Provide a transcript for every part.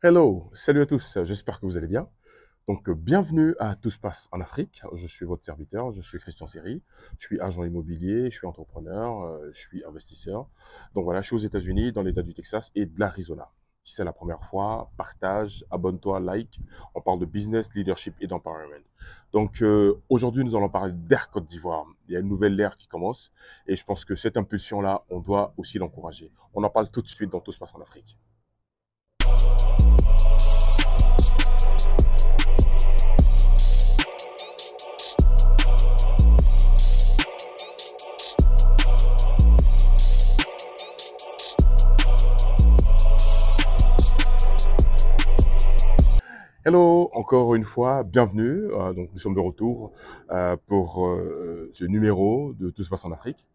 Hello, salut à tous, j'espère que vous allez bien. Donc, bienvenue à Tout se passe en Afrique. Je suis votre serviteur, je suis Christian Seri. Je suis agent immobilier, je suis entrepreneur, je suis investisseur. Donc voilà, je suis aux États-Unis, dans l'État du Texas et de l'Arizona. Si c'est la première fois, partage, abonne-toi, like. On parle de business, leadership et d'empowerment. Donc aujourd'hui, nous allons parler d'Air Côte d'Ivoire. Il y a une nouvelle ère qui commence et je pense que cette impulsion-là, on doit aussi l'encourager. On en parle tout de suite dans Tout se passe en Afrique. Hello, encore une fois, bienvenue. Donc nous sommes de retour pour ce numéro de Tout se passe en Afrique.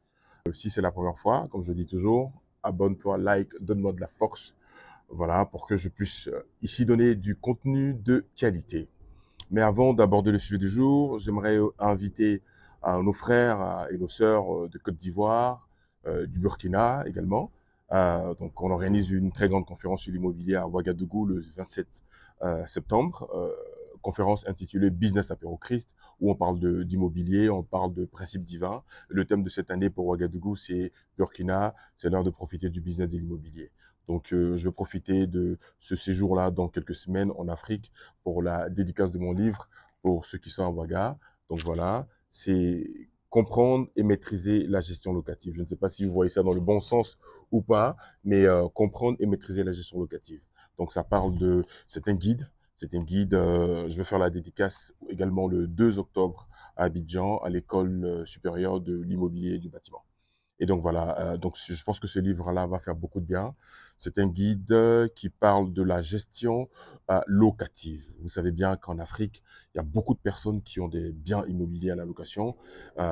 Si c'est la première fois, comme je dis toujours, abonne-toi, like, donne-moi de la force, voilà, pour que je puisse ici donner du contenu de qualité. Mais avant d'aborder le sujet du jour, j'aimerais inviter nos frères et nos sœurs de Côte d'Ivoire, du Burkina également. Donc, on organise une très grande conférence sur l'immobilier à Ouagadougou le 27 septembre. Conférence intitulée Business Apéro Christ, où on parle d'immobilier, on parle de principes divins. Le thème de cette année pour Ouagadougou, c'est Burkina, c'est l'heure de profiter du business de l'immobilier. Donc, je vais profiter de ce séjour-là dans quelques semaines en Afrique pour la dédicace de mon livre pour ceux qui sont à Ouaga. Donc voilà, c'est comprendre et maîtriser la gestion locative. Je ne sais pas si vous voyez ça dans le bon sens ou pas, mais comprendre et maîtriser la gestion locative. Donc ça parle de, c'est un guide. C'est un guide, je vais faire la dédicace également le 2 octobre à Abidjan, à l'école supérieure de l'immobilier et du bâtiment. Et donc voilà, donc je pense que ce livre-là va faire beaucoup de bien. C'est un guide qui parle de la gestion locative. Vous savez bien qu'en Afrique, il y a beaucoup de personnes qui ont des biens immobiliers à la location.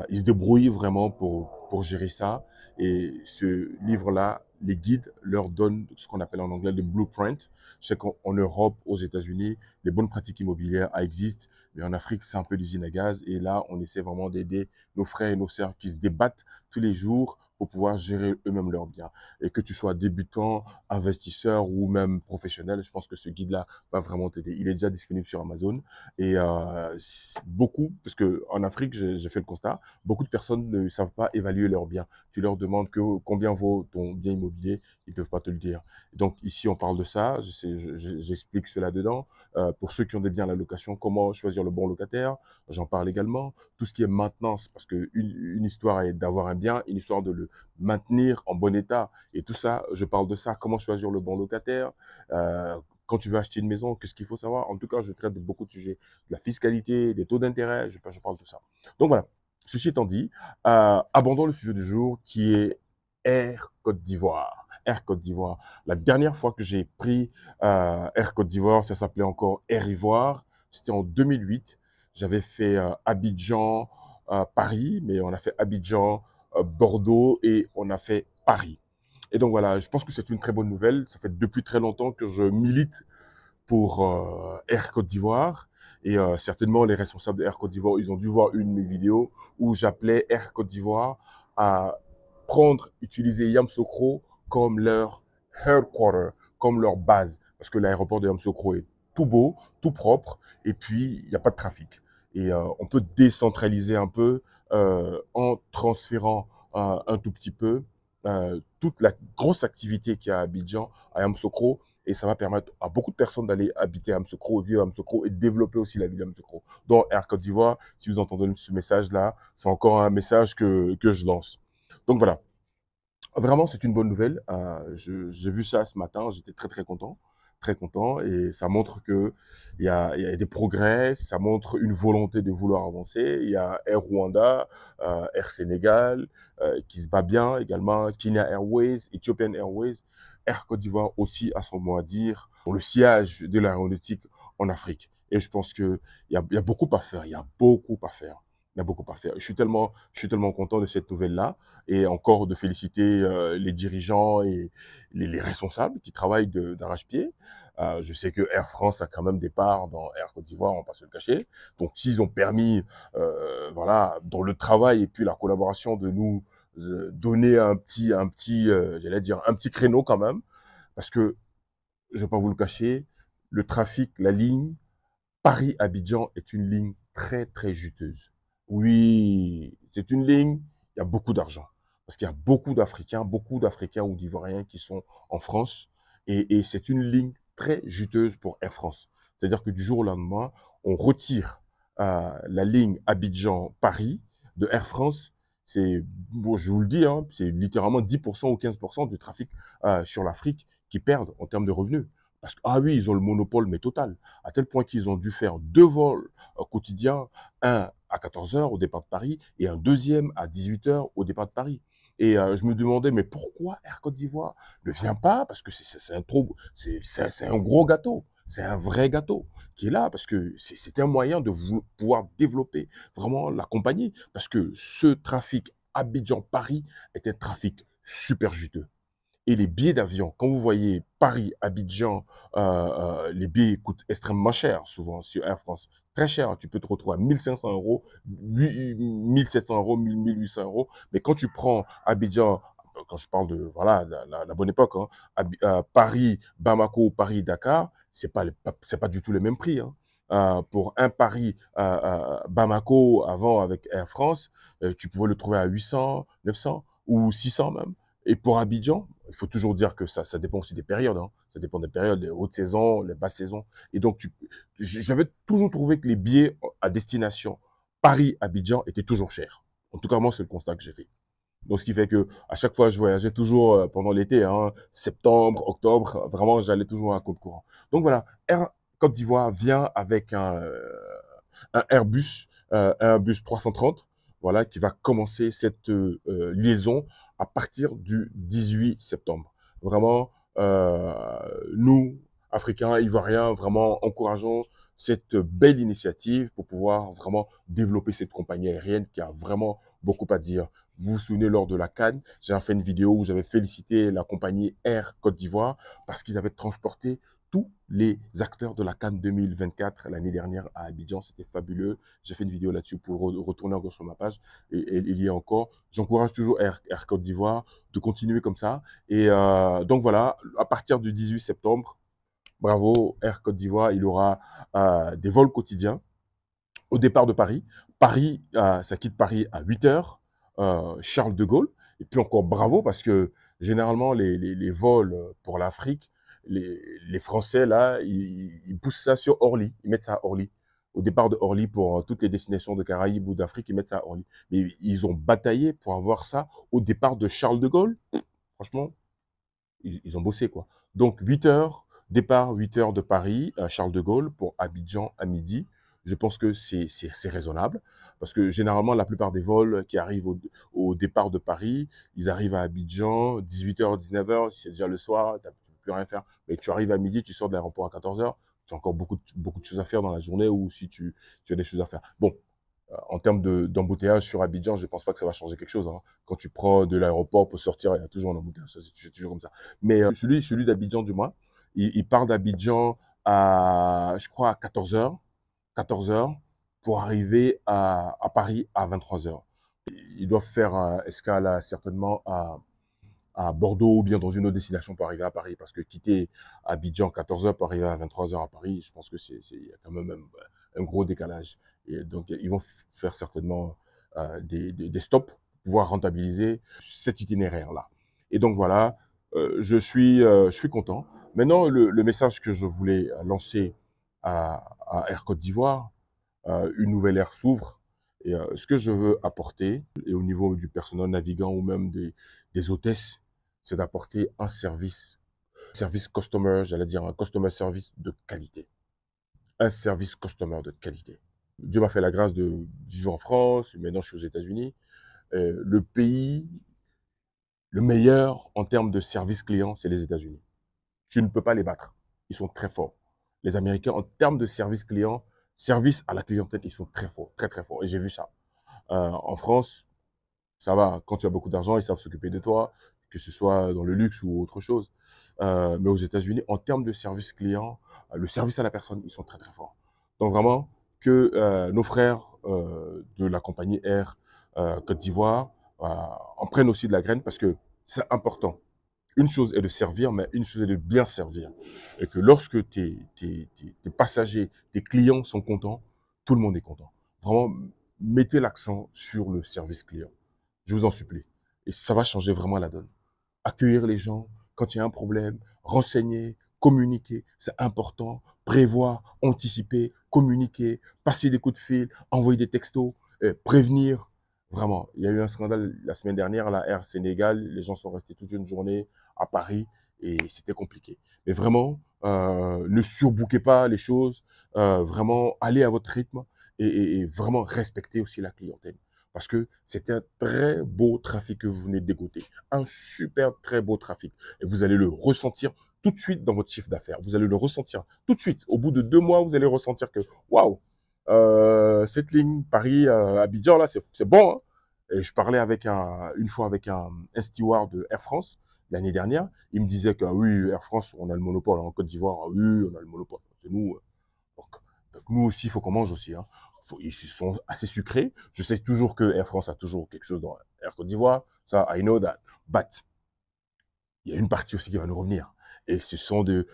Ils se débrouillent vraiment pour gérer ça. Et ce livre-là, les guides leur donnent ce qu'on appelle en anglais le blueprint. Je sais qu'en Europe, aux États-Unis, les bonnes pratiques immobilières existent, mais en Afrique, c'est un peu l'usine à gaz. Et là, on essaie vraiment d'aider nos frères et nos sœurs qui se débattent tous les jours pour pouvoir gérer eux-mêmes leurs biens. Et que tu sois débutant, investisseur ou même professionnel, je pense que ce guide-là va vraiment t'aider. Il est déjà disponible sur Amazon et beaucoup, parce que en Afrique, j'ai fait le constat, beaucoup de personnes ne savent pas évaluer leurs biens. Tu leur demandes que combien vaut ton bien immobilier, ils peuvent pas te le dire. Donc ici, on parle de ça, j'explique cela dedans. Pour ceux qui ont des biens à la location, comment choisir le bon locataire, j'en parle également. Tout ce qui est maintenance, parce que une histoire est d'avoir un bien, une histoire de le maintenir en bon état. Et tout ça, je parle de ça, comment choisir le bon locataire, quand tu veux acheter une maison, qu'est-ce qu'il faut savoir. En tout cas, je traite de beaucoup de sujets, de la fiscalité, des taux d'intérêt, je parle de ça. Donc voilà, ceci étant dit, abordons le sujet du jour qui est Air Côte d'Ivoire. Air Côte d'Ivoire. La dernière fois que j'ai pris Air Côte d'Ivoire, ça s'appelait encore Air Ivoire, c'était en 2008. J'avais fait Abidjan, Paris, mais on a fait Abidjan, Bordeaux et on a fait Paris. Et donc voilà, je pense que c'est une très bonne nouvelle. Ça fait depuis très longtemps que je milite pour Air Côte d'Ivoire. Et certainement, les responsables de Air Côte d'Ivoire, ils ont dû voir une de mes vidéos où j'appelais Air Côte d'Ivoire à prendre, utiliser Yamoussoukro comme leur headquarter, comme leur base. Parce que l'aéroport de Yamoussoukro est tout beau, tout propre, et puis il n'y a pas de trafic. Et on peut décentraliser un peu en transférant un tout petit peu toute la grosse activité qu'il y a à Abidjan, à Yamoussoukro, et ça va permettre à beaucoup de personnes d'aller habiter à Amsokro, vivre à Amsokro et développer aussi la ville d'Amsokro. Donc, Air Côte d'Ivoire, si vous entendez ce message-là, c'est encore un message que je lance. Donc voilà, vraiment, c'est une bonne nouvelle. J'ai vu ça ce matin, j'étais très très content. Très content et ça montre que il y a des progrès, ça montre une volonté de vouloir avancer. Il y a Air Rwanda, Air Sénégal qui se bat bien également, Kenya Airways, Ethiopian Airways, Air Côte d'Ivoire aussi a son mot à dire pour le sillage de l'aéronautique en Afrique. Et je pense que il y a beaucoup à faire, il y a beaucoup à faire. Il y a beaucoup à faire. Je suis tellement content de cette nouvelle-là et encore de féliciter les dirigeants et les responsables qui travaillent d'arrache-pied. Je sais que Air France a quand même des parts dans Air Côte d'Ivoire, on va pas se le cacher. Donc, s'ils ont permis, voilà, dans le travail et puis la collaboration de nous donner j'allais dire, un petit créneau quand même, parce que je vais pas vous le cacher, le trafic, la ligne Paris-Abidjan est une ligne très, très juteuse. Oui, c'est une ligne, il y a beaucoup d'argent. Parce qu'il y a beaucoup d'Africains ou d'Ivoiriens qui sont en France. Et c'est une ligne très juteuse pour Air France. C'est-à-dire que du jour au lendemain, on retire la ligne Abidjan-Paris de Air France. C'est, bon, je vous le dis, hein, c'est littéralement 10% ou 15% du trafic sur l'Afrique qui perdent en termes de revenus. Parce que, ah oui, ils ont le monopole, mais total. À tel point qu'ils ont dû faire 2 vols quotidiens, un à 14 heures au départ de Paris et un deuxième à 18 heures au départ de Paris. Et je me demandais, mais pourquoi Air Côte d'Ivoire ne vient pas? Parce que c'est un gros gâteau, c'est un vrai gâteau qui est là, parce que c'est un moyen de pouvoir développer vraiment la compagnie. Parce que ce trafic Abidjan-Paris est un trafic super juteux. Et les billets d'avion, quand vous voyez Paris, Abidjan, les billets coûtent extrêmement cher, souvent sur Air France. Très cher, tu peux te retrouver à 1500 euros, 1700 euros, 1800 euros. Mais quand tu prends Abidjan, quand je parle de voilà, la bonne époque, hein, Paris, Bamako, Paris, Dakar, c'est pas du tout les mêmes prix. Hein. Pour un Paris Bamako avant avec Air France, tu pouvais le trouver à 800, 900 ou 600 même. Et pour Abidjan, il faut toujours dire que ça dépend aussi des périodes. Hein. Ça dépend des périodes, les hautes saisons, les basses saisons. Et donc, j'avais toujours trouvé que les billets à destination Paris-Abidjan étaient toujours chers. En tout cas, moi, c'est le constat que j'ai fait. Donc, ce qui fait que à chaque fois, je voyageais toujours pendant l'été, hein, septembre, octobre, vraiment, j'allais toujours à compte courant. Donc voilà, Air Côte d'Ivoire vient avec un Airbus 330, voilà, qui va commencer cette liaison à partir du 18 septembre. Vraiment, nous, Africains, Ivoiriens, vraiment encourageons cette belle initiative pour pouvoir vraiment développer cette compagnie aérienne qui a vraiment beaucoup à dire. Vous vous souvenez, lors de la CAN, j'ai fait une vidéo où j'avais félicité la compagnie Air Côte d'Ivoire parce qu'ils avaient transporté tous les acteurs de la CAN 2024 l'année dernière à Abidjan. C'était fabuleux. J'ai fait une vidéo là-dessus pour retourner encore sur ma page. Et il y a encore. J'encourage toujours Air Côte d'Ivoire de continuer comme ça. Et donc voilà, à partir du 18 septembre, bravo Air Côte d'Ivoire, il aura des vols quotidiens au départ de Paris. Paris, ça quitte Paris à 8 heures, Charles de Gaulle. Et puis encore bravo parce que généralement, les vols pour l'Afrique, les Français, là, ils poussent ça sur Orly. Ils mettent ça à Orly. Au départ de Orly, pour toutes les destinations de Caraïbes ou d'Afrique, ils mettent ça à Orly. Mais ils ont bataillé pour avoir ça au départ de Charles de Gaulle. Franchement, ils ont bossé, quoi. Donc, 8 heures, départ 8 heures de Paris à Charles de Gaulle pour Abidjan à midi. Je pense que c'est raisonnable parce que généralement, la plupart des vols qui arrivent au départ de Paris, ils arrivent à Abidjan, 18h, 19h, c'est déjà le soir, tu ne peux plus rien faire. Mais tu arrives à midi, tu sors de l'aéroport à 14h, tu as encore beaucoup de choses à faire dans la journée ou si tu as des choses à faire. Bon, en termes d'embouteillage sur Abidjan, je ne pense pas que ça va changer quelque chose. Hein. Quand tu prends de l'aéroport pour sortir, il y a toujours un embouteillage. C'est toujours comme ça. Mais celui d'Abidjan, du moins, il part d'Abidjan à, je crois, à 14 heures pour arriver à Paris à 23 heures. Ils doivent faire escale certainement à Bordeaux ou bien dans une autre destination pour arriver à Paris. Parce que quitter Abidjan 14 heures pour arriver à 23 heures à Paris, je pense que il y a quand même un gros décalage. Et donc, ils vont faire certainement des stops pour pouvoir rentabiliser cet itinéraire-là. Et donc, voilà, je suis content. Maintenant, le message que je voulais lancer à Air Côte d'Ivoire, une nouvelle ère s'ouvre. Et ce que je veux apporter, et au niveau du personnel navigant ou même des hôtesses, c'est d'apporter un service customer, j'allais dire un customer service de qualité. Un service customer de qualité. Dieu m'a fait la grâce de vivre en France, maintenant je suis aux États-Unis. Le pays, le meilleur en termes de service client, c'est les États-Unis. Tu ne peux pas les battre. Ils sont très forts. Les Américains, en termes de service client, service à la clientèle, ils sont très forts, très très forts. Et j'ai vu ça. En France, ça va. Quand tu as beaucoup d'argent, ils savent s'occuper de toi, que ce soit dans le luxe ou autre chose. Mais aux États-Unis, en termes de service client, le service à la personne, ils sont très très forts. Donc vraiment, que nos frères de la compagnie Air Côte d'Ivoire en prennent aussi de la graine parce que c'est important. Une chose est de servir, mais une chose est de bien servir. Et que lorsque tes passagers, tes clients sont contents, tout le monde est content. Vraiment, mettez l'accent sur le service client. Je vous en supplie. Et ça va changer vraiment la donne. Accueillir les gens quand il y a un problème, renseigner, communiquer, c'est important. Prévoir, anticiper, communiquer, passer des coups de fil, envoyer des textos, prévenir. Vraiment, il y a eu un scandale la semaine dernière, la Air Sénégal, les gens sont restés toute une journée à Paris et c'était compliqué. Mais vraiment, ne surbookez pas les choses, vraiment, allez à votre rythme et vraiment respectez aussi la clientèle. Parce que c'est un très beau trafic que vous venez de dégoter. Un super très beau trafic. Et vous allez le ressentir tout de suite dans votre chiffre d'affaires. Vous allez le ressentir tout de suite. Au bout de 2 mois, vous allez ressentir que, waouh, cette ligne Paris-Abidjan, là, c'est bon. Hein. Et je parlais une fois avec un steward de Air France l'année dernière. Il me disait que oui, Air France, on a le monopole. En Côte d'Ivoire, ah oui, on a le monopole. C'est nous. Donc nous aussi, il faut qu'on mange aussi. Hein. Ils sont assez sucrés. Je sais toujours que Air France a toujours quelque chose dans Air Côte d'Ivoire. Ça, I know that. But il y a une partie aussi qui va nous revenir. Et ce sont des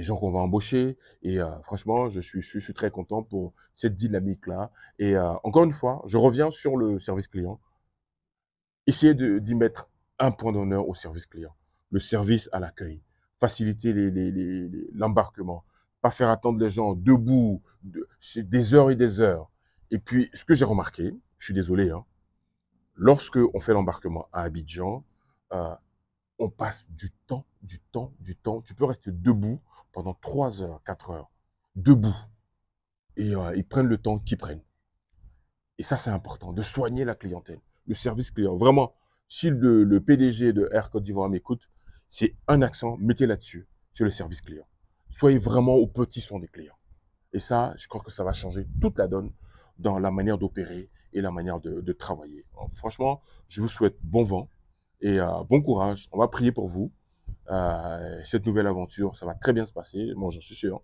gens qu'on va embaucher. Et franchement, je suis très content pour cette dynamique-là. Et encore une fois, je reviens sur le service client. Essayez d'y mettre un point d'honneur au service client. Le service à l'accueil. Faciliter l'embarquement. Pas faire attendre les gens debout des heures et des heures. Et puis, ce que j'ai remarqué, je suis désolé, hein, lorsque on fait l'embarquement à Abidjan, euh, on passe du temps, du temps, du temps. Tu peux rester debout pendant 3 heures, 4 heures, debout. Et ils prennent le temps qu'ils prennent. Et ça, c'est important, de soigner la clientèle, le service client. Vraiment, si le PDG de Air Côte d'Ivoire m'écoute, c'est un accent, mettez là-dessus, sur le service client. Soyez vraiment au petit soin des clients. Et ça, je crois que ça va changer toute la donne dans la manière d'opérer et la manière de travailler. Alors, franchement, je vous souhaite bon vent et bon courage. On va prier pour vous. Cette nouvelle aventure, ça va très bien se passer, moi j'en suis sûr.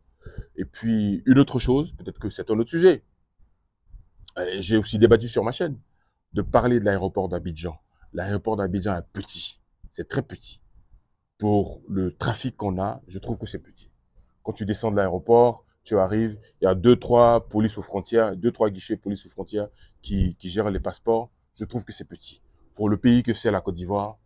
Et puis, une autre chose, peut-être que c'est un autre sujet. J'ai aussi débattu sur ma chaîne de parler de l'aéroport d'Abidjan. L'aéroport d'Abidjan est petit, c'est très petit. Pour le trafic qu'on a, je trouve que c'est petit. Quand tu descends de l'aéroport, tu arrives, il y a 2-3 polices aux frontières, 2-3 guichets police aux frontières qui gèrent les passeports. Je trouve que c'est petit. Pour le pays que c'est la Côte d'Ivoire,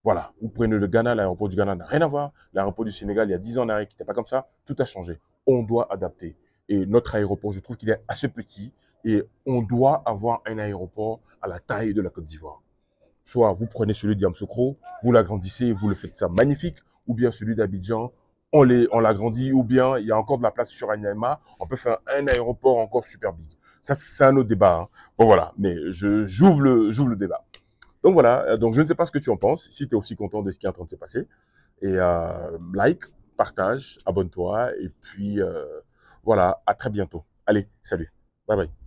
voilà. Vous prenez le Ghana, l'aéroport du Ghana n'a rien à voir. L'aéroport du Sénégal, il y a 10 ans en arrière, qui n'était pas comme ça. Tout a changé. On doit adapter. Et notre aéroport, je trouve qu'il est assez petit. Et on doit avoir un aéroport à la taille de la Côte d'Ivoire. Soit vous prenez celui d'Yamoussoukro, vous l'agrandissez, vous le faites ça magnifique, ou bien celui d'Abidjan, on l'agrandit, ou bien il y a encore de la place sur Anyama, on peut faire un aéroport encore super big. Ça, c'est un autre débat. Hein. Bon, voilà, mais j'ouvre le débat. Donc voilà, donc je ne sais pas ce que tu en penses, si tu es aussi content de ce qui est en train de se passer. Et like, partage, abonne-toi, et puis voilà, à très bientôt. Allez, salut, bye bye.